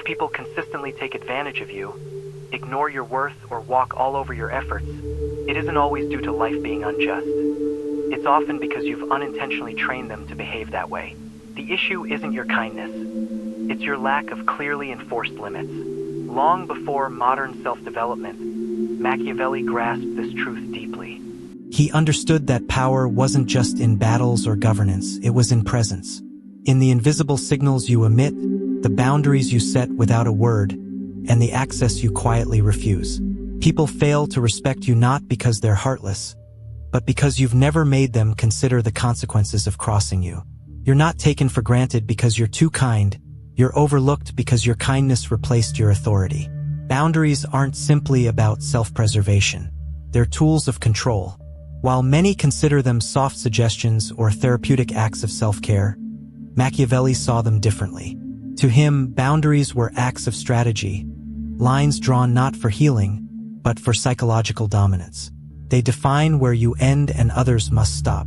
people consistently take advantage of you, ignore your worth, or walk all over your efforts, it isn't always due to life being unjust. It's often because you've unintentionally trained them to behave that way. The issue isn't your kindness. It's your lack of clearly enforced limits. Long before modern self-development, Machiavelli grasped this truth deeply. He understood that power wasn't just in battles or governance, it was in presence. In the invisible signals you emit, the boundaries you set without a word, and the access you quietly refuse. People fail to respect you not because they're heartless, but because you've never made them consider the consequences of crossing you. You're not taken for granted because you're too kind. You're overlooked because your kindness replaced your authority. Boundaries aren't simply about self-preservation. They're tools of control. While many consider them soft suggestions or therapeutic acts of self-care, Machiavelli saw them differently. To him, boundaries were acts of strategy, lines drawn not for healing, but for psychological dominance. They define where you end and others must stop.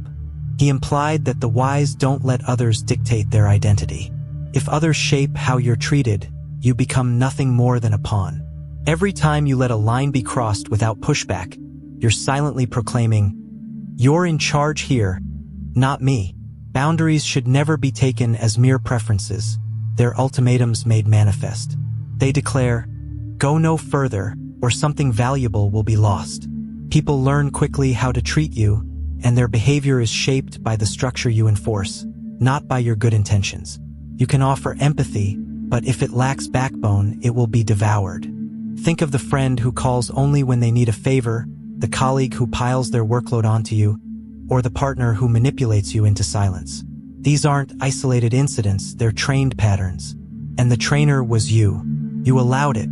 He implied that the wise don't let others dictate their identity. If others shape how you're treated, you become nothing more than a pawn. Every time you let a line be crossed without pushback, you're silently proclaiming, "You're in charge here, not me." Boundaries should never be taken as mere preferences. They're ultimatums made manifest. They declare, "Go no further, or something valuable will be lost." People learn quickly how to treat you, and their behavior is shaped by the structure you enforce, not by your good intentions. You can offer empathy, but if it lacks backbone, it will be devoured. Think of the friend who calls only when they need a favor, the colleague who piles their workload onto you, or the partner who manipulates you into silence. These aren't isolated incidents, they're trained patterns. And the trainer was you. You allowed it.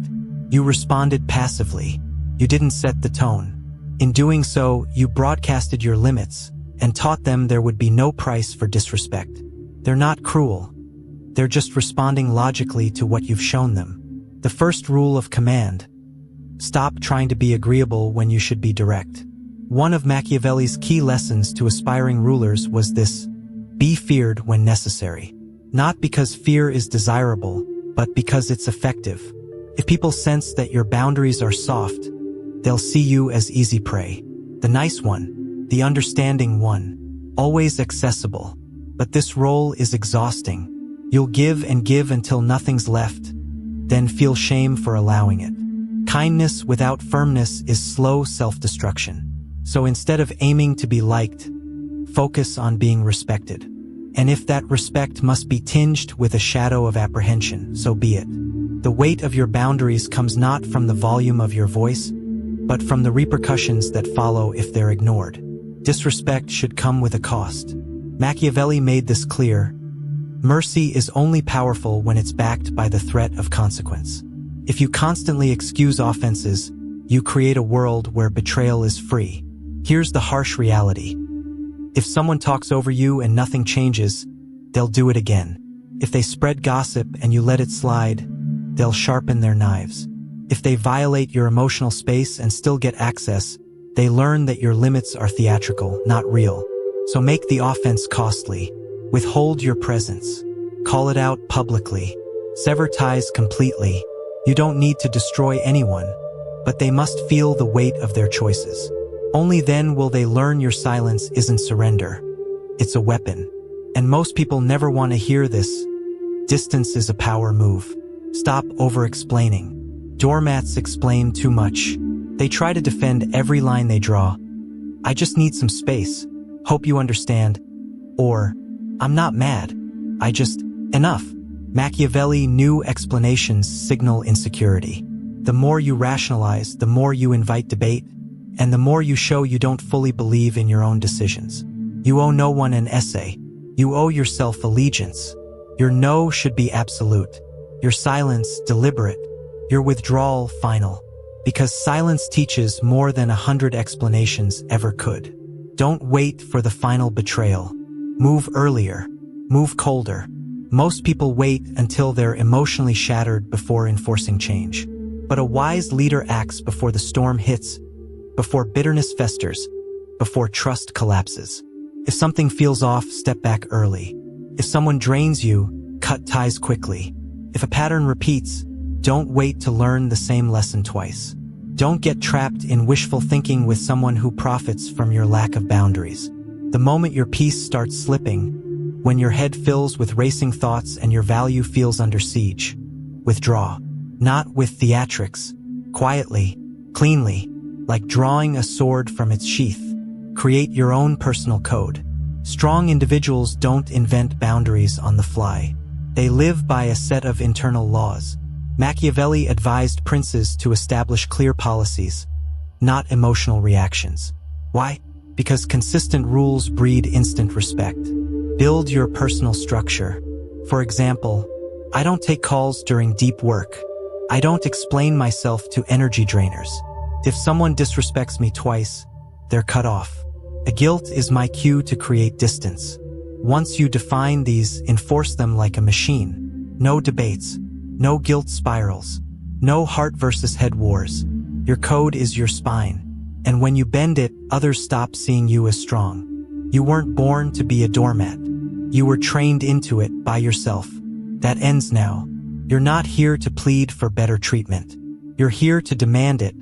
You responded passively. You didn't set the tone. In doing so, you broadcasted your limits and taught them there would be no price for disrespect. They're not cruel. They're just responding logically to what you've shown them. The first rule of command: stop trying to be agreeable when you should be direct. One of Machiavelli's key lessons to aspiring rulers was this: be feared when necessary. Not because fear is desirable, but because it's effective. If people sense that your boundaries are soft, they'll see you as easy prey. The nice one, the understanding one, always accessible. But this role is exhausting. You'll give and give until nothing's left, then feel shame for allowing it. Kindness without firmness is slow self-destruction. So instead of aiming to be liked, focus on being respected. And if that respect must be tinged with a shadow of apprehension, so be it. The weight of your boundaries comes not from the volume of your voice, but from the repercussions that follow if they're ignored. Disrespect should come with a cost. Machiavelli made this clear. Mercy is only powerful when it's backed by the threat of consequence. If you constantly excuse offenses, you create a world where betrayal is free. Here's the harsh reality. If someone talks over you and nothing changes, they'll do it again. If they spread gossip and you let it slide, they'll sharpen their knives. If they violate your emotional space and still get access, they learn that your limits are theatrical, not real. So make the offense costly. Withhold your presence. Call it out publicly. Sever ties completely. You don't need to destroy anyone, but they must feel the weight of their choices. Only then will they learn your silence isn't surrender. It's a weapon. And most people never want to hear this. Distance is a power move. Stop over-explaining. Doormats explain too much. They try to defend every line they draw. I just need some space. Hope you understand. Or, I'm not mad. I just, enough. Machiavelli knew explanations signal insecurity. The more you rationalize, the more you invite debate, and the more you show you don't fully believe in your own decisions. You owe no one an essay. You owe yourself allegiance. Your no should be absolute. Your silence deliberate. Your withdrawal final. Because silence teaches more than 100 explanations ever could. Don't wait for the final betrayal. Move earlier. Move colder. Most people wait until they're emotionally shattered before enforcing change. But a wise leader acts before the storm hits, before bitterness festers, before trust collapses. If something feels off, step back early. If someone drains you, cut ties quickly. If a pattern repeats, Don't wait to learn the same lesson twice. Don't get trapped in wishful thinking with someone who profits from your lack of boundaries. The moment your peace starts slipping, when your head fills with racing thoughts and your value feels under siege, withdraw. Not with theatrics. Quietly, cleanly, like drawing a sword from its sheath. Create your own personal code. Strong individuals don't invent boundaries on the fly. They live by a set of internal laws. Machiavelli advised princes to establish clear policies, not emotional reactions. Why? Because consistent rules breed instant respect. Build your personal structure. For example, I don't take calls during deep work. I don't explain myself to energy drainers. If someone disrespects me twice, they're cut off. A guilt is my cue to create distance. Once you define these, enforce them like a machine. No debates. No guilt spirals. No heart versus head wars. Your code is your spine. And when you bend it, others stop seeing you as strong. You weren't born to be a doormat. You were trained into it by yourself. That ends now. You're not here to plead for better treatment. You're here to demand it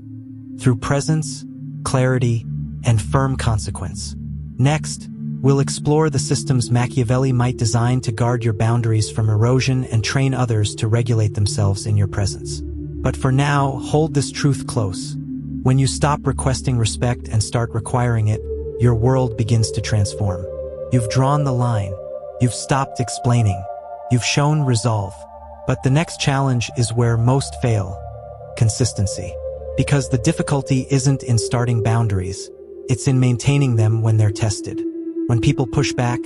through presence, clarity, and firm consequence. Next, we'll explore the systems Machiavelli might design to guard your boundaries from erosion and train others to regulate themselves in your presence. But for now, hold this truth close. When you stop requesting respect and start requiring it, your world begins to transform. You've drawn the line. You've stopped explaining. You've shown resolve. But the next challenge is where most fail: consistency. Because the difficulty isn't in starting boundaries, it's in maintaining them when they're tested. When people push back,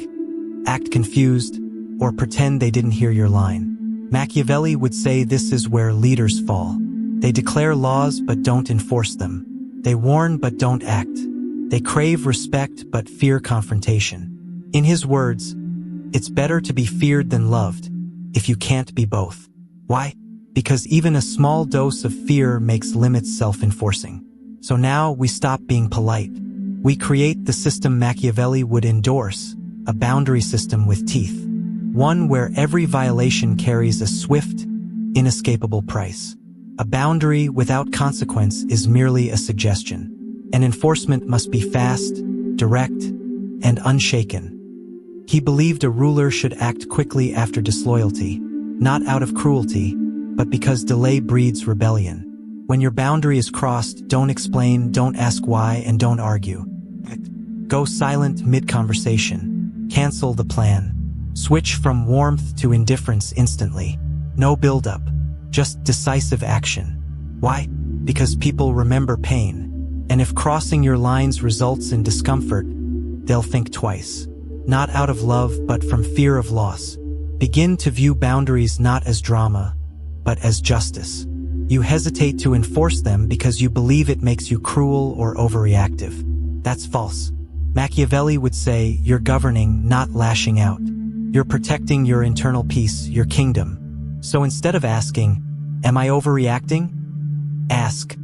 act confused, or pretend they didn't hear your line. Machiavelli would say this is where leaders fall. They declare laws but don't enforce them. They warn but don't act. They crave respect but fear confrontation. In his words, it's better to be feared than loved if you can't be both. Why? Because even a small dose of fear makes limits self-enforcing. So now we stop being polite. We create the system Machiavelli would endorse, a boundary system with teeth. One where every violation carries a swift, inescapable price. A boundary without consequence is merely a suggestion. And enforcement must be fast, direct, and unshaken. He believed a ruler should act quickly after disloyalty, not out of cruelty, but because delay breeds rebellion. When your boundary is crossed, don't explain, don't ask why, and don't argue. Go silent mid-conversation. Cancel the plan. Switch from warmth to indifference instantly. No build-up, just decisive action. Why? Because people remember pain. And if crossing your lines results in discomfort, they'll think twice. Not out of love, but from fear of loss. Begin to view boundaries not as drama, but as justice. You hesitate to enforce them because you believe it makes you cruel or overreactive. That's false. Machiavelli would say you're governing, not lashing out. You're protecting your internal peace, your kingdom. So instead of asking, am I overreacting? Ask,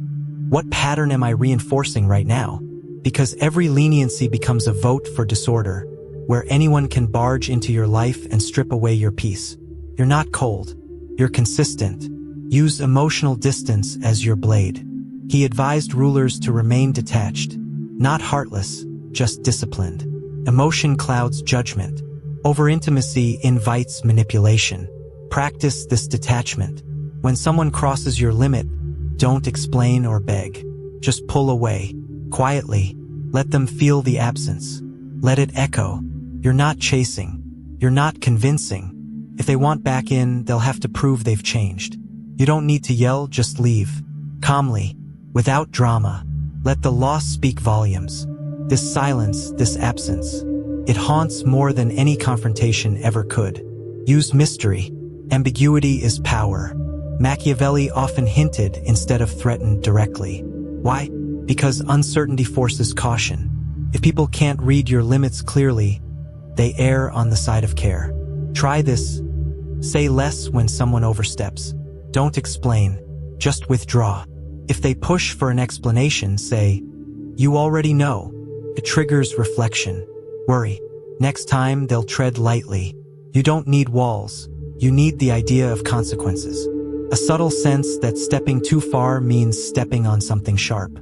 what pattern am I reinforcing right now? Because every leniency becomes a vote for disorder, where anyone can barge into your life and strip away your peace. You're not cold. You're consistent. Use emotional distance as your blade. He advised rulers to remain detached, not heartless, just disciplined. Emotion clouds judgment. Over-intimacy invites manipulation. Practice this detachment. When someone crosses your limit, don't explain or beg. Just pull away, quietly. Let them feel the absence. Let it echo. You're not chasing. You're not convincing. If they want back in, they'll have to prove they've changed. You don't need to yell, just leave. Calmly, without drama. Let the loss speak volumes. This silence, this absence, it haunts more than any confrontation ever could. Use mystery. Ambiguity is power. Machiavelli often hinted instead of threatened directly. Why? Because uncertainty forces caution. If people can't read your limits clearly, they err on the side of care. Try this. Say less when someone oversteps. Don't explain. Just withdraw. If they push for an explanation, say, you already know. It triggers reflection. Worry. Next time, they'll tread lightly. You don't need walls. You need the idea of consequences. A subtle sense that stepping too far means stepping on something sharp.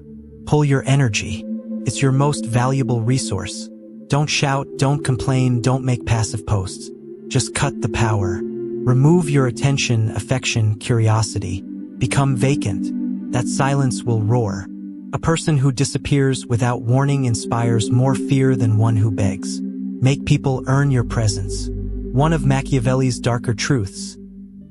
Pull your energy. It's your most valuable resource. Don't shout, don't complain, don't make passive posts. Just cut the power. Remove your attention, affection, curiosity. Become vacant. That silence will roar. A person who disappears without warning inspires more fear than one who begs. Make people earn your presence. One of Machiavelli's darker truths.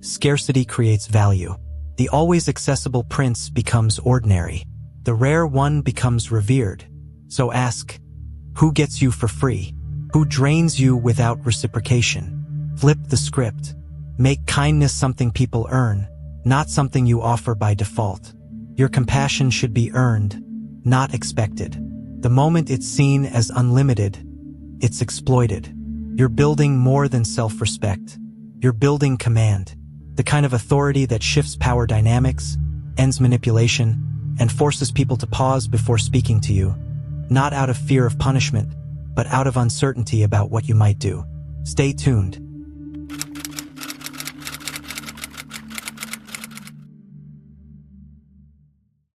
Scarcity creates value. The always accessible prince becomes ordinary. The rare one becomes revered. So ask, who gets you for free? Who drains you without reciprocation? Flip the script. Make kindness something people earn, not something you offer by default. Your compassion should be earned, not expected. The moment it's seen as unlimited, it's exploited. You're building more than self-respect. You're building command, the kind of authority that shifts power dynamics, ends manipulation, and forces people to pause before speaking to you, not out of fear of punishment, but out of uncertainty about what you might do. Stay tuned.